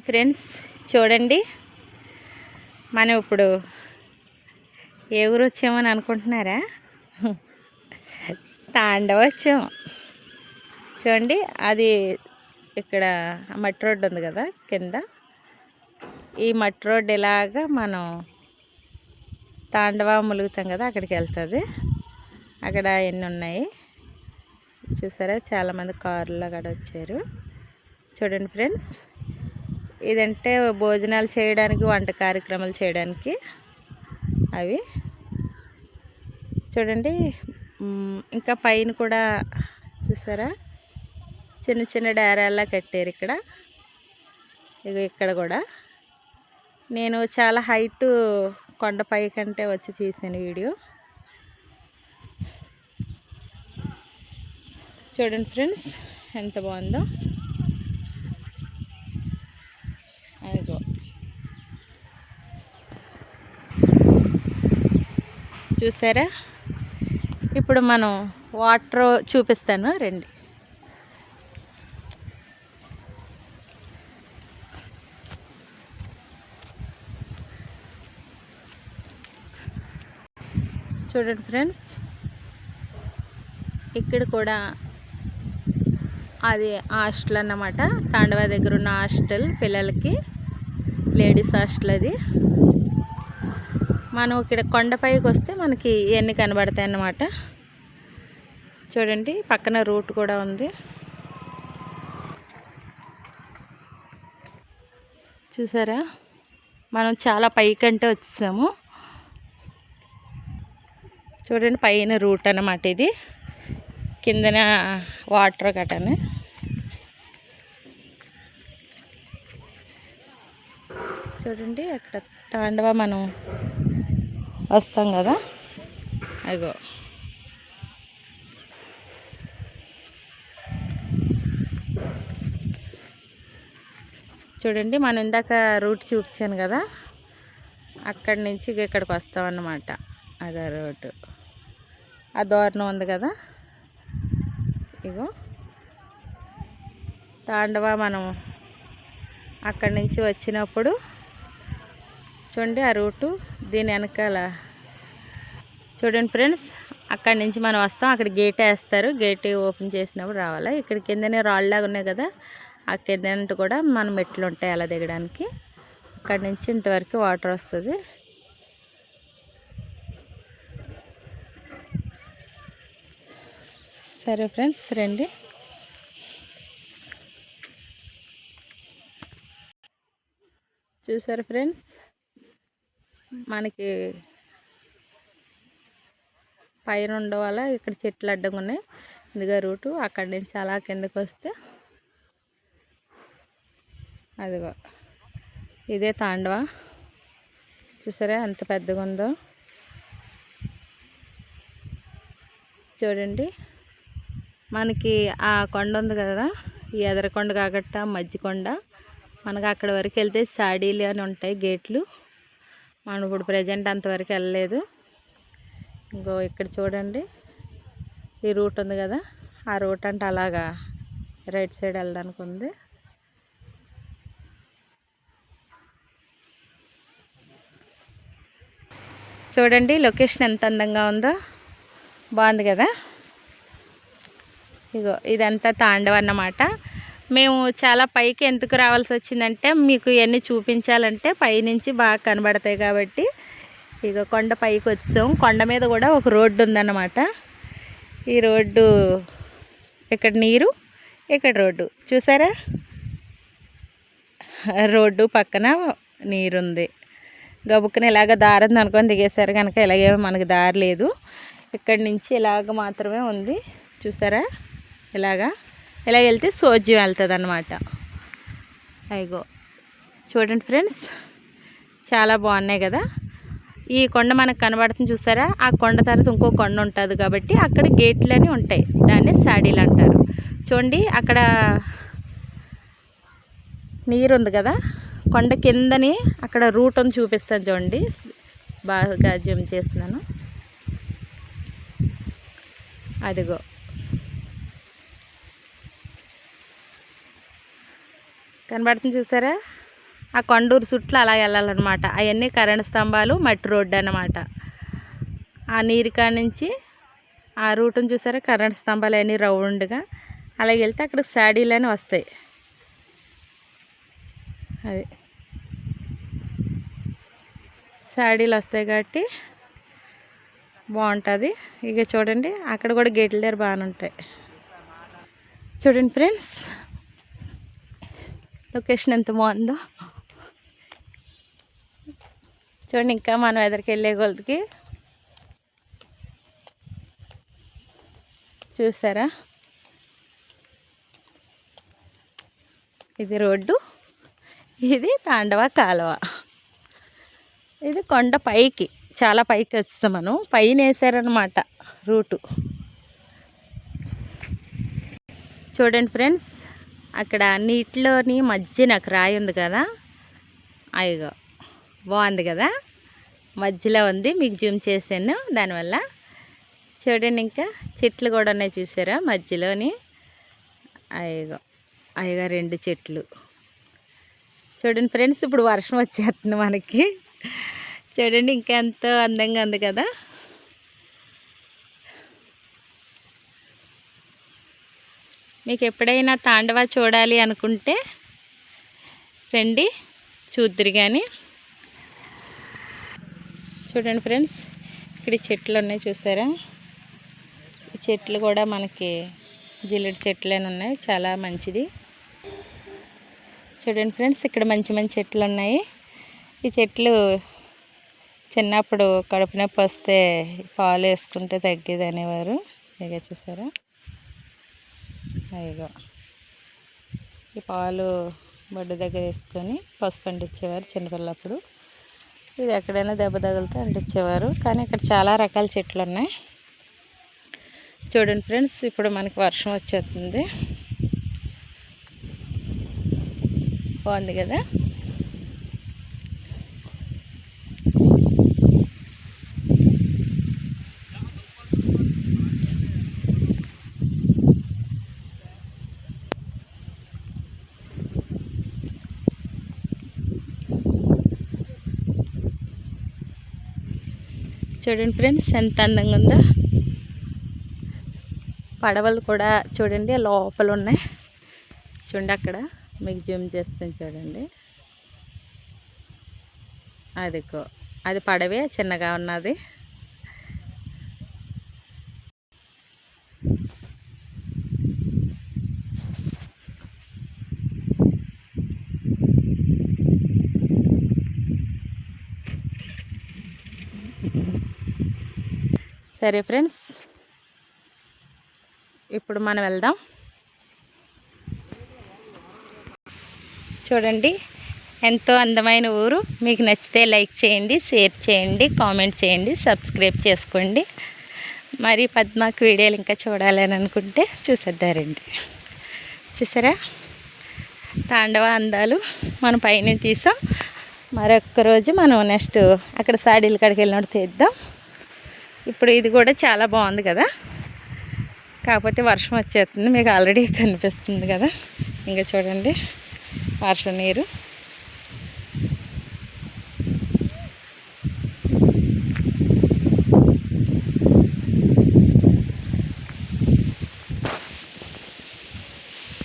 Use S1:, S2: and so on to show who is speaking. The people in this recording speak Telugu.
S1: ఫ్రెండ్స్ చూడండి, మనం ఇప్పుడు ఏ ఊరు వచ్చామని అనుకుంటున్నారా? తాండవ వచ్చాము. చూడండి, అది ఇక్కడ మట్టి రోడ్డు ఉంది కదా కింద. ఈ మట్టి రోడ్డు ఇలాగా మనం తాండవ ములుగుతాం కదా, అక్కడికి వెళ్తుంది. అక్కడ ఎన్ని ఉన్నాయి చూసారా? చాలామంది కార్లు అక్కడ వచ్చారు. చూడండి ఫ్రెండ్స్, ఇదంటే భోజనాలు చేయడానికి, వంట కార్యక్రమాలు చేయడానికి అవి. చూడండి, ఇంకా పైన కూడా చూసారా? చిన్న చిన్న డేరాల్లా కట్టారు ఇక్కడ. ఇక్కడ కూడా నేను చాలా హైట్ కొండపై కంటే వచ్చి తీసాను వీడియో. చూడండి ఫ్రెండ్స్, ఎంత బాగుందో. అదిగో చూసారా? ఇప్పుడు మనం వాటర్ చూపిస్తాను రండి. చూడండి ఫ్రెండ్స్, ఇక్కడ కూడా అది హాస్టల్ అన్నమాట. తాండవ దగ్గర ఉన్న హాస్టల్, పిల్లలకి లేడీస్ హాస్టల్ అది. మనం ఇక్కడ కొండపైకి వస్తే మనకి ఇవన్నీ కనబడతాయి అన్నమాట. చూడండి, పక్కన రూట్ కూడా ఉంది. చూసారా? మనం చాలా పైకంటే వచ్చాము. చూడండి, పైన రూట్ అన్నమాట ఇది. కిందన వాటర్ కట్టనే. చూడండి, అక్కడ తాండవ మనం వస్తాం కదా, అగో చూడండి, మనం ఇందాక రూట్ చూపించాను కదా, అక్కడి నుంచి ఇక్కడికి వస్తాం అన్నమాట. అదే రోడ్డు, ఆ దూరం ఉంది కదా, ఇగో తాండవ. మనం అక్కడి నుంచి వచ్చినప్పుడు చూడండి ఆ రూటు, దీని వెనకాల చూడండి ఫ్రెండ్స్. అక్కడి నుంచి మనం వస్తాం, అక్కడ గేట్ వేస్తారు. గేట్ ఓపెన్ చేసినప్పుడు రావాలి. ఇక్కడ కిందనే రాళ్ళలాగా ఉన్నాయి కదా, ఆ కింద కూడా మన మెట్లు ఉంటాయి అలా దిగడానికి. అక్కడి నుంచి ఇంతవరకు వాటర్ వస్తుంది. సరే ఫ్రెండ్స్ రండి. చూసారు ఫ్రెండ్స్, మనకి పైన ఉండవాల ఇక్కడ చెట్లు అడ్డంగా ఉన్నాయి. ఇదిగా రూటు. అక్కడి నుంచి అలా కిందకి వస్తే అదిగో ఇదే తాండవ. చూసారా ఎంత పెద్దగా ఉందో? చూడండి, మనకి ఆ కొండ ఉంది కదా, ఈ ఎదరకొండ కాకట్ట మధ్యకొండ. మనకు అక్కడ వరకు వెళ్తే సాడీలు అని ఉంటాయి గేట్లు. మనం ఇప్పుడు ప్రజెంట్ అంతవరకు వెళ్ళలేదు. ఇంకో ఇక్కడ చూడండి, ఈ రూట్ ఉంది కదా, ఆ రూట్ అంటే అలాగా రైట్ సైడ్ వెళ్ళడానికి ఉంది. చూడండి లొకేషన్ ఎంత అందంగా ఉందో, బాగుంది కదా. ఇగో ఇదంతా తాండవ అన్నమాట. మేము చాలా పైకి ఎందుకు రావాల్సి వచ్చిందంటే, మీకు ఇవన్నీ చూపించాలంటే పైనుంచి బాగా కనబడతాయి కాబట్టి ఇక కొండ పైకి వచ్చాం. కొండ మీద కూడా ఒక రోడ్డు ఉందన్నమాట. ఈ రోడ్డు, ఇక్కడ నీరు, ఇక్కడ రోడ్డు. చూసారా? రోడ్డు పక్కన నీరుంది. గబుక్కున ఇలాగ దారి ఉంది అనుకొని దిగేశారు కనుక ఇలాగే మనకి దారి లేదు. ఇక్కడి నుంచి ఇలాగ మాత్రమే ఉంది. చూసారా? ఇలా వెళ్తే సోజ్యం వెళ్తుంది అన్నమాట. అయ్యో చూడండి ఫ్రెండ్స్, చాలా బాగున్నాయి కదా. ఈ కొండ మనకు కనబడుతుంది చూసారా? ఆ కొండ తర్వాత ఇంకో కొండ ఉంటుంది కాబట్టి అక్కడ గేట్లని ఉంటాయి. దాన్ని సాడీలు అంటారు. చూడండి, అక్కడ నీరు ఉంది కదా, కొండ కిందని అక్కడ రూట్ అని చూపిస్తాను చూడండి. బాగా జూమ్ చేస్తున్నాను. అదిగో కనబడుతుంది చూసారా? ఆ కొండూరు చుట్టూ అలా వెళ్ళాలన్నమాట. అవన్నీ కరెంట్ స్తంభాలు, మట్టి రోడ్డు అన్నమాట. ఆ నీరు కాడ నుంచి ఆ రూట్ని చూసారా, కరెంట్ స్తంభాలు అన్నీ రౌండ్గా అలాగే వెళ్తే అక్కడ శాడీలు వస్తాయి. అది శాడీలు వస్తాయి కాబట్టి బాగుంటుంది. ఇక చూడండి అక్కడ కూడా గేట్ల దగ్గర బాగానే ఉంటాయి. చూడండి ఫ్రెండ్స్, లొకేషన్ ఎంత బాగుందో చూడండి. ఇంకా మనం ఎదురుకి వెళ్ళే కొలదికి చూసారా, ఇది రోడ్డు, ఇది తాండవ కాలువ. ఇది కొండ పైకి, చాలా పైకి వస్తాం మనం. పైన వేసారనమాట రూటు. చూడండి ఫ్రెండ్స్, అక్కడ నీటిలోని మధ్య నాకు రాయి ఉంది కదా, అయ్యో బాగుంది కదా, మధ్యలో ఉంది. మీకు జూమ్ చేసాను దానివల్ల. చూడండి ఇంకా చెట్లు కూడా ఉన్నాయి చూసారా మధ్యలోని. అయ్యో అయ్యగా 2 చెట్లు. చూడండి ఫ్రెండ్స్, ఇప్పుడు వర్షం వచ్చేస్తుంది మనకి. చూడండి ఇంకా ఎంతో అందంగా ఉంది కదా. మీకు ఎప్పుడైనా తాండవ చూడాలి అనుకుంటే రండి, చూద్దురు. కానీ చూడండి ఫ్రెండ్స్, ఇక్కడ చెట్లు ఉన్నాయి చూసారా. ఈ చెట్లు కూడా మనకి జిల్లెడు చెట్లేని ఉన్నాయి, చాలా మంచిది. చూడండి ఫ్రెండ్స్, ఇక్కడ మంచి మంచి చెట్లు ఉన్నాయి. ఈ చెట్లు చిన్నప్పుడు కడుపు నొప్పి వస్తే పాలు వేసుకుంటే తగ్గేది అనేవారు. ఇక చూసారా, ఇగో ఈ పాలు బొడ్డు దగ్గర వేసుకొని పసుపు అంటించేవారు చిన్నపిల్లప్పుడు. ఇది ఎక్కడైనా దెబ్బ తగిలితే అంటించేవారు. కానీ ఇక్కడ చాలా రకాల చెట్లు ఉన్నాయి. చూడండి ఫ్రెండ్స్, ఇప్పుడు మనకి వర్షం వచ్చేస్తుంది, బాగుంది కదా. చూడండి ఫ్రెండ్స్, ఎంత అందంగా ఉందో. పడవలు కూడా చూడండి లోపల ఉన్నాయి. చూడండి అక్కడ మీకు జూమ్ చేస్తాను చూడండి. అదిగో అది పడవే, చిన్నగా ఉన్నది. సరే ఫ్రెండ్స్, ఇప్పుడు మనం వెళ్దాం. చూడండి ఎంతో అందమైన ఊరు. మీకు నచ్చితే లైక్ చేయండి, షేర్ చేయండి, కామెంట్ చేయండి, సబ్స్క్రైబ్ చేసుకోండి. మరి పద్మాకి వీడియోలు ఇంకా చూడాలని అనుకుంటే చూసేద్దారండి. చూసారా తాండవ అందాలు మనం పైన తీసాం. మరొక్క రోజు మనం నెక్స్ట్ అక్కడ సాడీల కాడికి వెళ్ళినట్టు తీద్దాం. ఇప్పుడు ఇది కూడా చాలా బాగుంది కదా, కాకపోతే వర్షం వచ్చేస్తుంది. మీకు ఆల్రెడీ కనిపిస్తుంది కదా. ఇంకా చూడండి వర్షం నీరు.